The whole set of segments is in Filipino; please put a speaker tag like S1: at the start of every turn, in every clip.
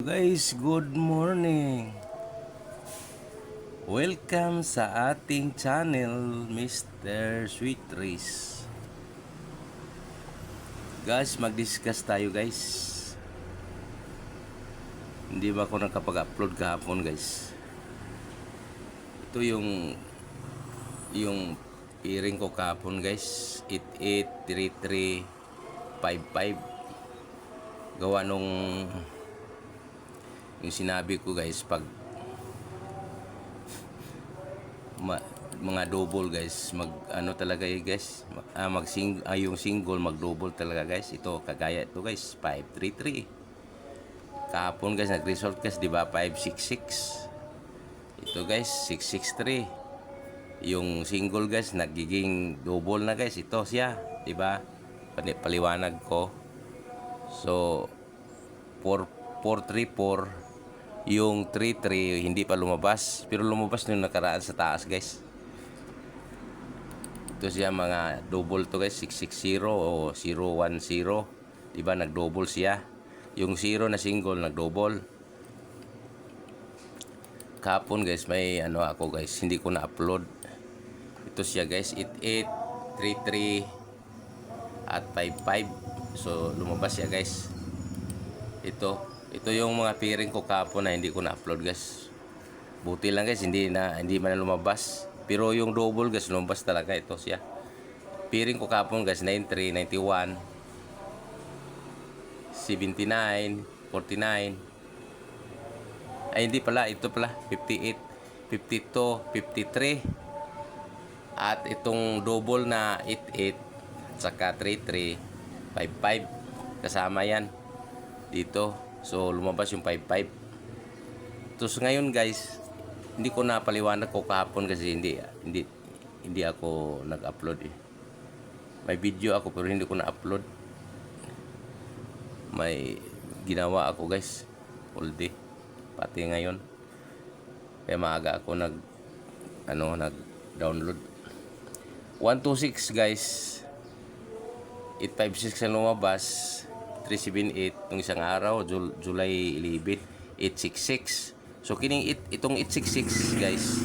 S1: Guys, good morning. Welcome sa ating channel, Mr. Sweet Race. Guys, mag-discuss tayo guys. Hindi ba ako nakapag-upload kahapon guys? Ito yung piring ko kahapon guys. 883355. Gawa nung yung sinabi ko guys, pag mga double guys, mag ano talaga guys, yung single mag double talaga guys. Ito kagaya ito guys, 533. Kahapon guys nag-result guys, di ba? 566. Ito guys 663. Yung single guys nagiging double na guys. Ito siya, di ba? Paliwanag ko. So 434. Yung 33 hindi pa lumabas, pero lumabas nung nakaraan sa taas guys. Ito siya mga double to guys, 660 o 010, diba? Nag-double siya. Yung 0 na single nag-double. Kahapon guys may ano ako guys, hindi ko na-upload. Ito siya guys, 8833 at 55. So lumabas siya guys. Ito yung mga piring ko kahapon na hindi ko na-upload guys. Buti lang guys, hindi man lumabas. Pero yung double guys, lumabas talaga. Ito siya. Piring ko kahapon guys, 93, 91, 79, 49. Ay hindi pala, ito pala, 58, 52, 53. At itong double na 88, saka 33, 55. Kasama yan dito. So lumabas yung 55. Tapos ngayon guys, hindi ko napaliwanag ko kahapon kasi hindi ako nag-upload eh. May video ako pero hindi ko na-upload. May ginawa ako guys, all day, pati ngayon. Kaya maaga ako nag-download. 126 guys, 856 ang lumabas. 378 nung isang araw, July 11, 866. So kining itong 866 guys,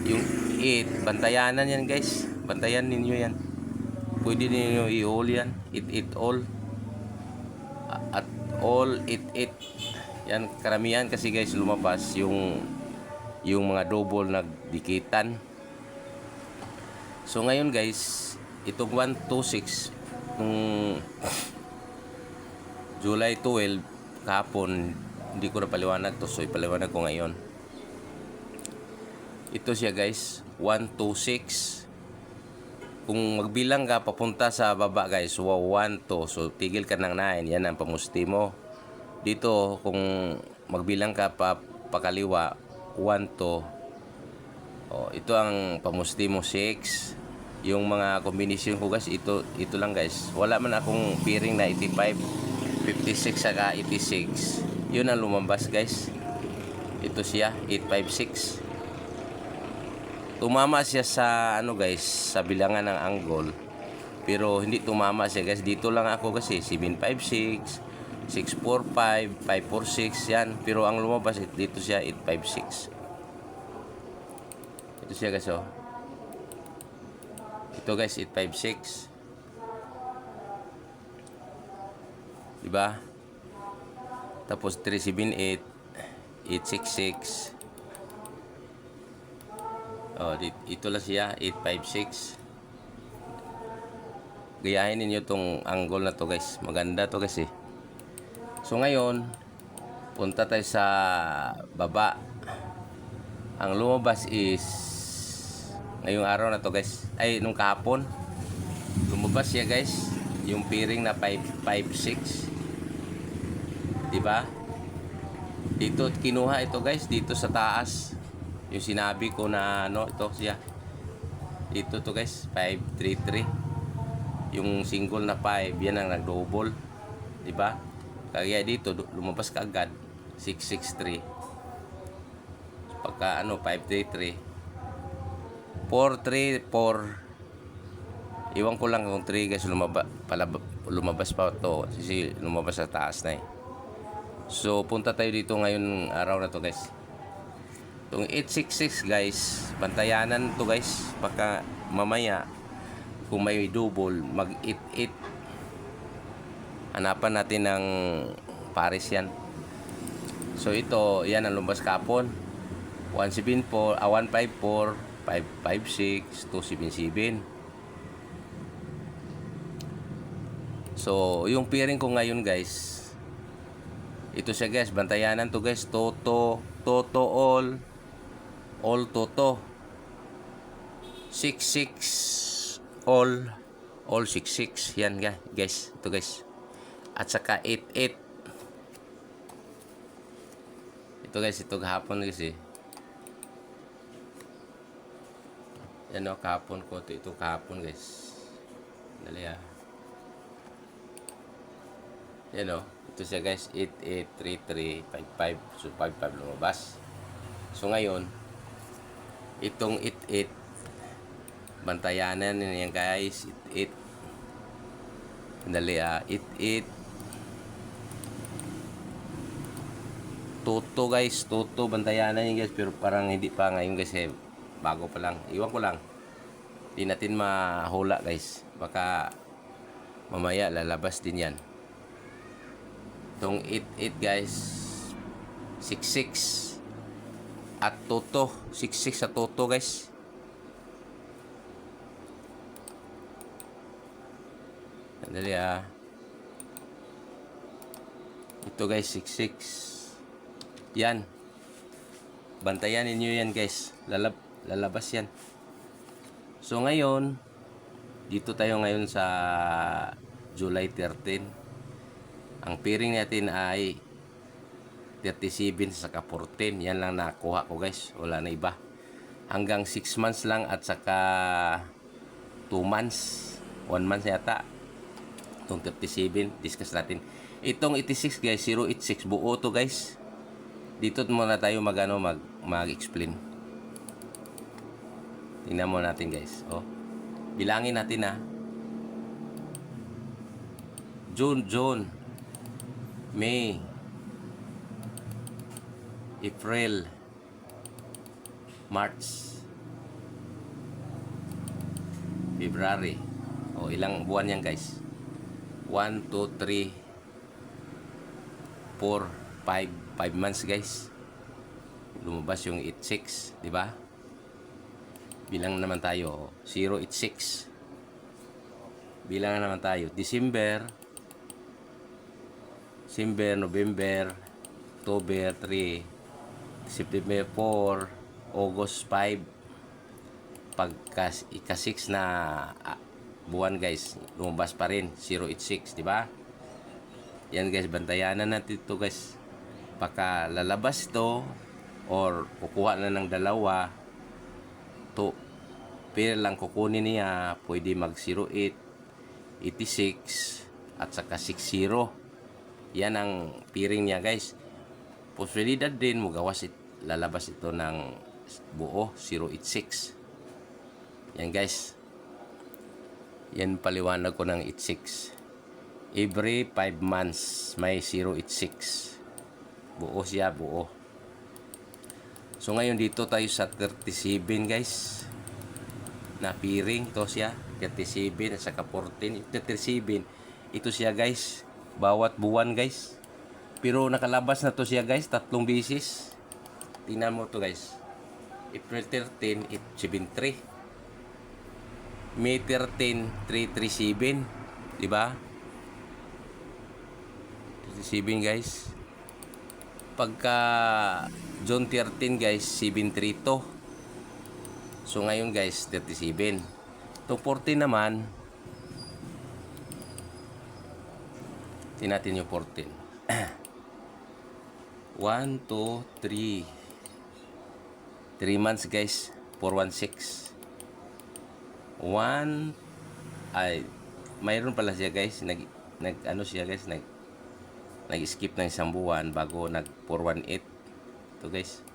S1: yung 8 bantayanan yan guys, bantayan ninyo yan, pwede niyo i-all yan, 88 all at all 88 yan. Karamihan kasi guys lumabas yung mga double nagdikitan. So ngayon guys, itong 126 nung July 12 kahapon, hindi ko na paliwanag to, so ipaliwanag ko ngayon. Ito siya guys, 126. Kung magbilang ka papunta sa baba guys, 1, 2, so tigil ka ng 9, yan ang pamusti mo. Dito kung magbilang ka pakaliwa, 1, 2, ito ang pamusti mo, 6. Yung mga combination ko guys, ito lang guys. Wala man akong piring na 85, 56 saka 86. Yun ang lumabas guys. Ito siya, 856. Tumama siya sa ano guys, sa bilangan ng angle. Pero hindi tumama siya guys. Dito lang ako kasi 756, 645, 546 yan. Pero ang lumabas dito siya 856. Ito siya guys oh. Ito guys 856. Diba? Tapos 378, 866. Ito lang siya, 856. Gayahin ninyo tong angle na to guys. Maganda to guys eh. So ngayon, punta tayo sa baba. Ang lumabas is ngayong araw na to guys. Ay, nung kahapon. Lumabas siya guys. Yung piring na 556. Diba? Dito kinuha ito guys, dito sa taas. Yung sinabi ko na ito siya. Dito to guys, 533. Yung single na 5, yan ang nag-double. Diba? Kaya dito lumabas kaagad 663. Pagka 533. 434. Iwan ko lang kung 3 guys lumabas pa to. Kasi lumabas sa taas na eh. So punta tayo dito ngayon araw na to guys. Itong 866 guys, bantayanan to guys. Baka mamaya kung may double, mag 88. Hanapan natin ng pares yan. So ito, yan ang lumabas kapon. 154, 154, 556, 277. So, yung pairing ko ngayon guys, ito siya guys, bantayanan to guys, Toto all Toto. 66 all 66, yan guys, ito guys. At saka 88. Ito guys, ito kahapon guys eh. Yan o, kahapon ko ito kahapon guys. Dali ah. Yan o, ito siya guys, 883355. So 55 lumabas. So ngayon, itong 88 bantayanan yan guys, 88. Dali ah, 88 Toto guys, Toto bantayanan yan guys, pero parang hindi pa ngayon guys eh, bago pa lang. Iwan ko lang. Hindi natin mahula guys. Baka mamaya lalabas din yan. Itong 88 guys, 66 at Toto, 66 at Toto guys. Dali ah. Ito guys, 66. Yan. Bantayan ninyo yan guys. Lalabas yan. So ngayon, dito tayo ngayon sa July 13. Ang pairing natin ay 37 saka 14. Yan lang nakuha ko guys. Wala na iba. Hanggang 6 months lang at saka 2 months. 1 month yata. Itong 37. Discuss natin. Itong 86 guys. 086. Buo to guys. Dito muna tayo mag-explain. Tingnan mo natin guys. Oh. Bilangin natin ha. June, May, April, March, February. O, ilang buwan yan guys? 1, 2, 3, 4, 5 months guys. Lumabas yung 86, di ba? Bilang naman tayo, 086. Bilang naman tayo, December, November, October 3, September 4, August 5. Pagka ika-6 na buwan guys, lumabas pa rin 086, di ba? Yan guys, bantayanan natin ito guys. Pagka lalabas ito or kukuha na ng dalawa, to pair lang kukunin niya, pwede mag 08, 86 at saka 60. Yan ang pairing niya guys. Posibilidad din magawas lalabas ito ng buo 086. Yan guys. Yan paliwanag ko ng 86. Every 5 months may 086. Buo siya, buo. So ngayon dito tayo sa 37 guys. Na pairing to siya, 37 at saka 14. 37 ito siya guys. Bawat buwan guys. Pero nakalabas na to siya guys, 3 beses. Tingnan mo to guys. April 13, 873. May 13, 337. Diba? 37 guys. Pagka June 13 guys, 732. So ngayon guys, 37. Itong 14 naman, natin yung 14. 1, 2, 3. 3 months guys. 416. 1 ay mayroon pala siya guys. Nag ano siya guys, nag-skip ng isang buwan bago nag 418. Ito guys.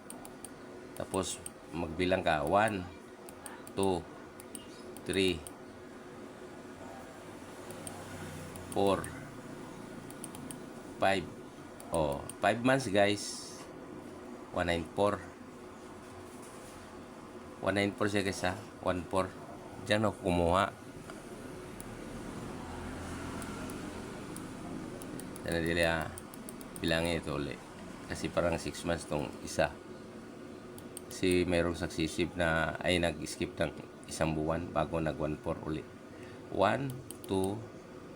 S1: Tapos magbilang ka 1, 2, 3, 4, 5. Oh, 5 months guys. 194. 194 siya guys ha. 14. Diyan ako kumuha. Sana nila bilangin ito ulit. Kasi parang 6 months tong isa. Kasi mayroong successive na ay nag-skip ng isang buwan bago nag 14 ulit. 1, 2,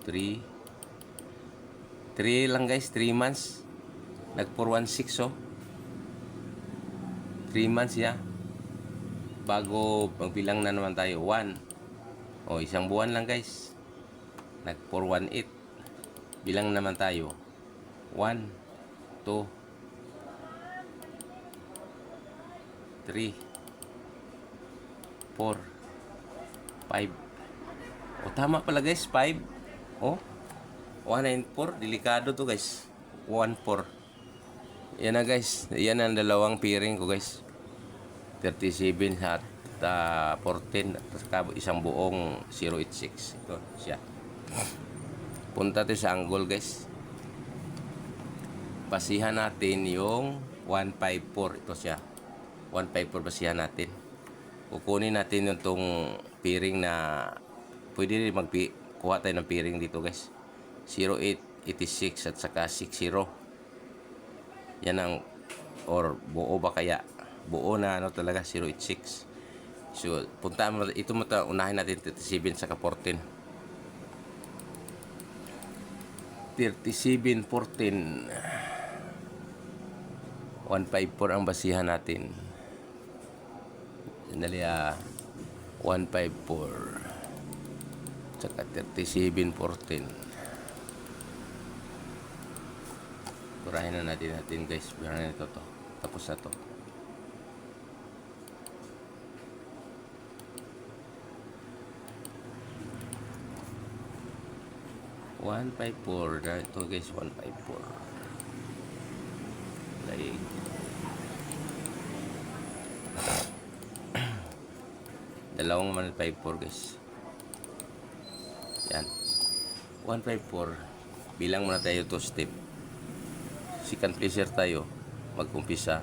S1: 3. 3 lang guys, 3 months. Nag 416 oh. 3 months ya. Bago magbilang na naman tayo 1. Oh, isang buwan lang guys. Nag 418. Bilang naman tayo 1, 2, 3, 4, 5. O tama pala guys, 5. Oh, 194. Delikado to guys. 14. Yan na guys. Yan ang dalawang piring ko guys. 37 at 14. At isang buong 086. Ito siya. Punta tayo sa angle guys. Basihan natin yung 154. Ito siya. 154 basihan natin. Kukunin natin yung tong piring na pwede rin kuha tayo ng piring dito guys. 0886 at saka 60. Yan ang or buo ba kaya? Buo na ano talaga 086. So punta mo ito mo unahin natin 37 saka 14. 37, 14. 154 ang basihan natin. Sandali 154 tsaka 37, 14. Purahin na natin guys. Purahin na ito to. Tapos na to. $154 na ito guys. 154 like dalawang 154 guys. Yan 154. Bilang muna tayo to step. Second pleasure tayo. Mag-umpisa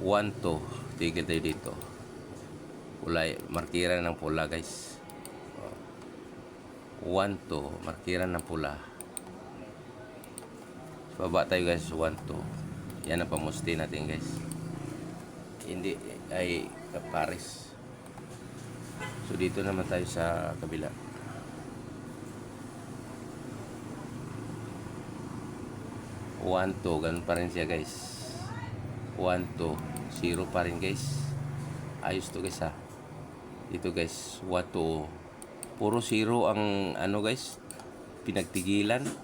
S1: 1, 2. Tigil tayo dito. Kulay, markiran ng pula guys. 1, 2. Markiran ng pula. So, baba tayo guys. 1, 2. Yan ang pamusti natin guys. Hindi ay kapares. So dito naman tayo sa kabila. 1, 2. Ganun pa rin siya guys. 1, 2. 0 pa rin guys. Ayos to guys ha. Dito guys. 1, 2. Puro 0 ang ano guys. Pinagtigilan. 1,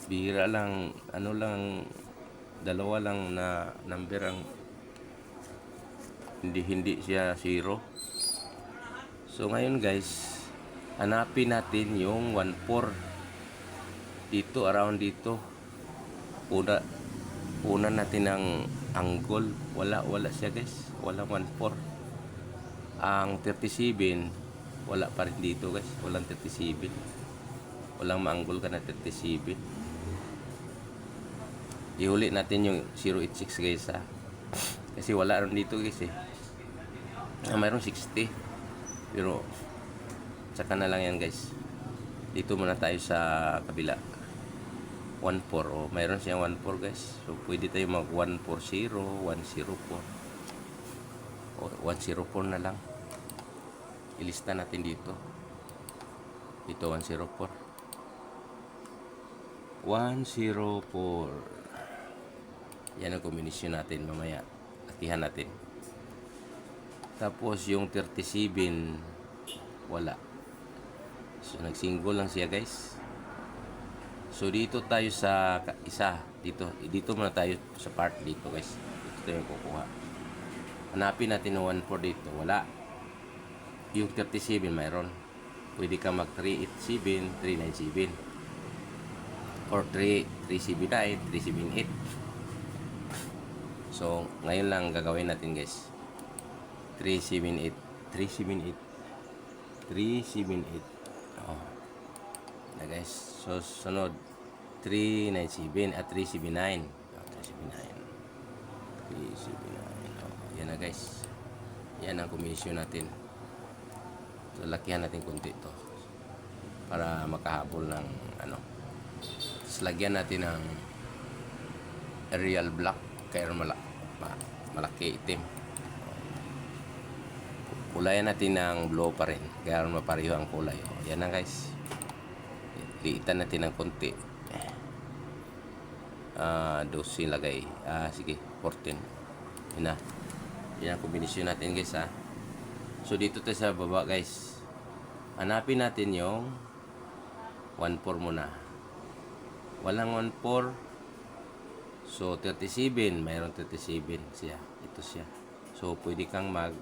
S1: 2. Bihira lang. Ano lang. Dalawa lang na number ang hindi siya 0. So ngayon guys, hanapin natin yung 1-4 dito, around dito. Una natin ang angle. Wala siya guys. Wala 1-4. Ang 37 wala pa rin dito guys. Walang 37. Walang ma-angle ka na 37. Ihuli natin yung 086 guys ha. Kasi wala rin dito guys eh. Mayroong 60. Pero tsaka na lang yan guys. Dito muna tayo sa kabila. 1-4. Oh, mayroon siyang 1-4 guys. So pwede tayo mag 1-4-0, 1-0-4. O 1-0-4 na lang. Ilista natin dito. Dito 1-0-4. 1-0-4. Yan ang kombinasyon natin mamaya. Latihan natin. Tapos yung 37 wala. So nagsingle lang siya guys. So dito tayo sa isa. Dito muna tayo sa part dito guys. Dito tayo kukuha. Hanapin natin yung 1-4 dito. Wala. Yung 37 mayroon. Pwede ka mag 387, 397. Or 379, 378. So ngayon lang gagawin natin guys. 378. Oh. Na guys. So sunod 397 at 379. 379. 379. Oh, yan na guys. Yan ang komisyon natin. So lakihan natin kunti to para makahabol ng ano. Tapos lagyan natin ng aerial block kaya malaki itim. Kulayan natin ng blue pa rin kaya mapareho ang kulay. O, yan na guys. Liitan natin ng konti. 12 lagay. Sige, 14. Yan na. Yan ang kombinasyon natin guys ha. So dito tayo sa baba guys. Hanapin natin yung 1.4 muna. Walang 1.4. So 37. Mayroon 37 siya. Ito siya. So pwede kang mag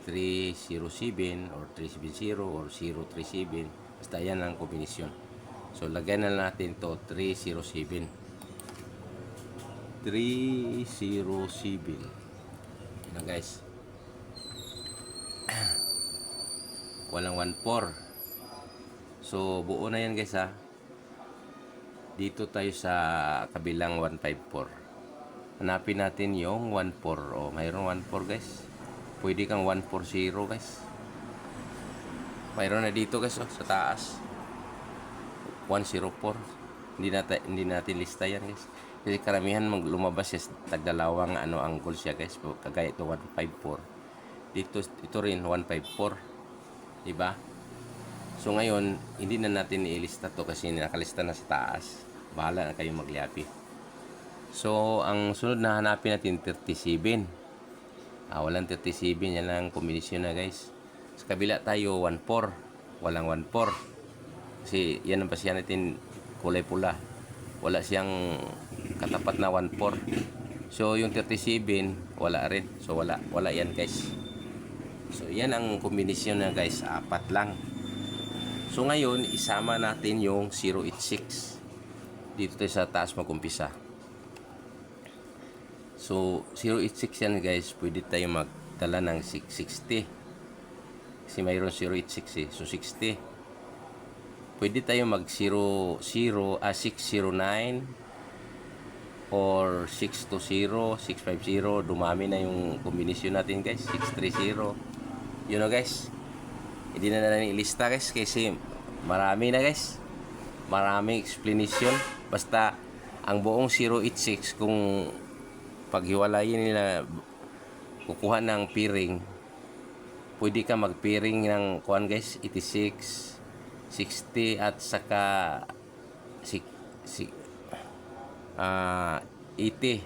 S1: 307 or 370 or 037. Basta yan ang kombinasyon. So lagyan na natin to 307. 307. Yan na guys. Walang 1.4. So buo na yan guys ha. Dito tayo sa kabilang 154. Hanapin natin yung 1.4. O mayroon 1.4 guys. Pwede kang 140 guys. Mayroon na dito guys sa taas. 104. Hindi natin lista yan guys. Kasi karamihan lumabas siya tagdalawang angle siya guys. Kagaya ito 154. Dito ito rin 154. Diba? So ngayon, hindi na natin ilista to kasi nakalista na sa taas. Bahala na kayo magliapi. So, ang sunod na hanapin natin 37. Walang 37. Yan lang kombinasyon na guys. Sa kabila tayo 1.4. Walang 1.4. Kasi yan ang basihan natin kulay pula. Wala siyang katapat na 1.4. So, yung 37, wala rin. So, wala yan guys. So, yan ang kombinasyon na guys. 4 lang. So, ngayon, isama natin yung 086. Dito tayo sa taas mag-umpisa. So, 086 yan guys. Pwede tayo magdala ng 660. Kasi mayroon 086 eh. So, 60. Pwede tayo mag 609 or 620, 650. Dumami na yung kombinasyon natin guys. 630. You know guys, hindi na natin ilista guys kasi marami na guys. Maraming explanation. Basta ang buong 086 kung paghiwalayin nila kukuha ng piring, pwede ka mag-piring ng kuan guys, 86, 60 at saka 80.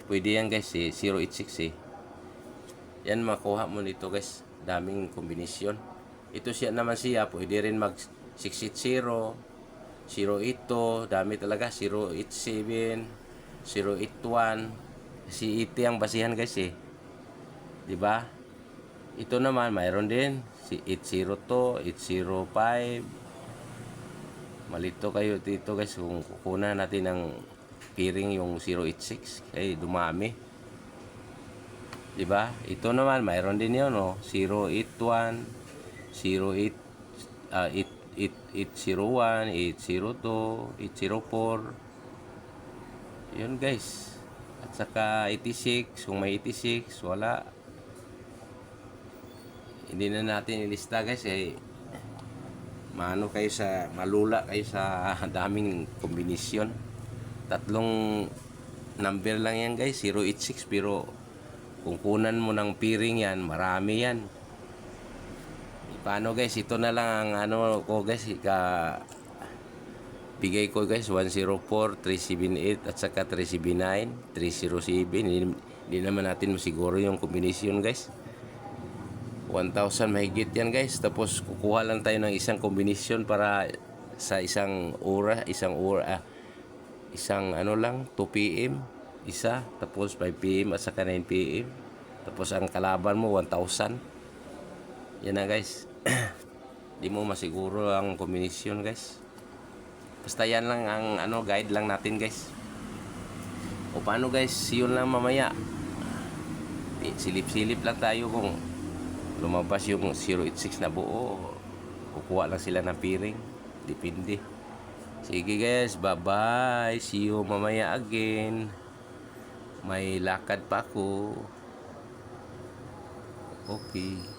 S1: Pwede yan guys eh, 086 eh. Yan makuha mo nito guys. Daming kombinasyon. Ito siya naman siya. Pwede rin mag 680, 082. Dami talaga. 087, 081. Kasi 80 ang basihan guys eh. Diba? Ito naman mayroon din. Si 802, 805. Malito kayo dito guys kung kukunan natin ng piring yung 086. Ay dumami. Diba? Ito naman, mayroon din yun, no? 081, 08, 801, 802, 804. Yun, guys. At saka 86, kung may 86, wala. Hindi na natin ilista, guys, eh. Malula kayo sa daming kombinasyon. 3 number lang yan, guys, 086, pero kung kunan mo ng piring yan, marami yan. Paano guys, ito na lang ang ko guys, bigay ko guys, 104, 378 at saka 379, 307. Hindi naman natin masiguro yung kombinasyon guys. 1,000 mahigit yan guys. Tapos kukuha lang tayo ng isang kombinasyon para sa isang lang 2 PM isa, tapos 5 PM at saka 9 PM. Tapos ang kalaban mo 1,000. Yan na guys. Di mo masiguro ang kombinasyon guys. Basta yan lang ang guide lang natin guys. O paano guys, yun lang mamaya. Silip-silip lang tayo kung lumabas yung 086 na buo. Kukuha lang sila ng piring. Depende. Sige guys, bye-bye. See you mamaya again. May lakad pa ako. Okay.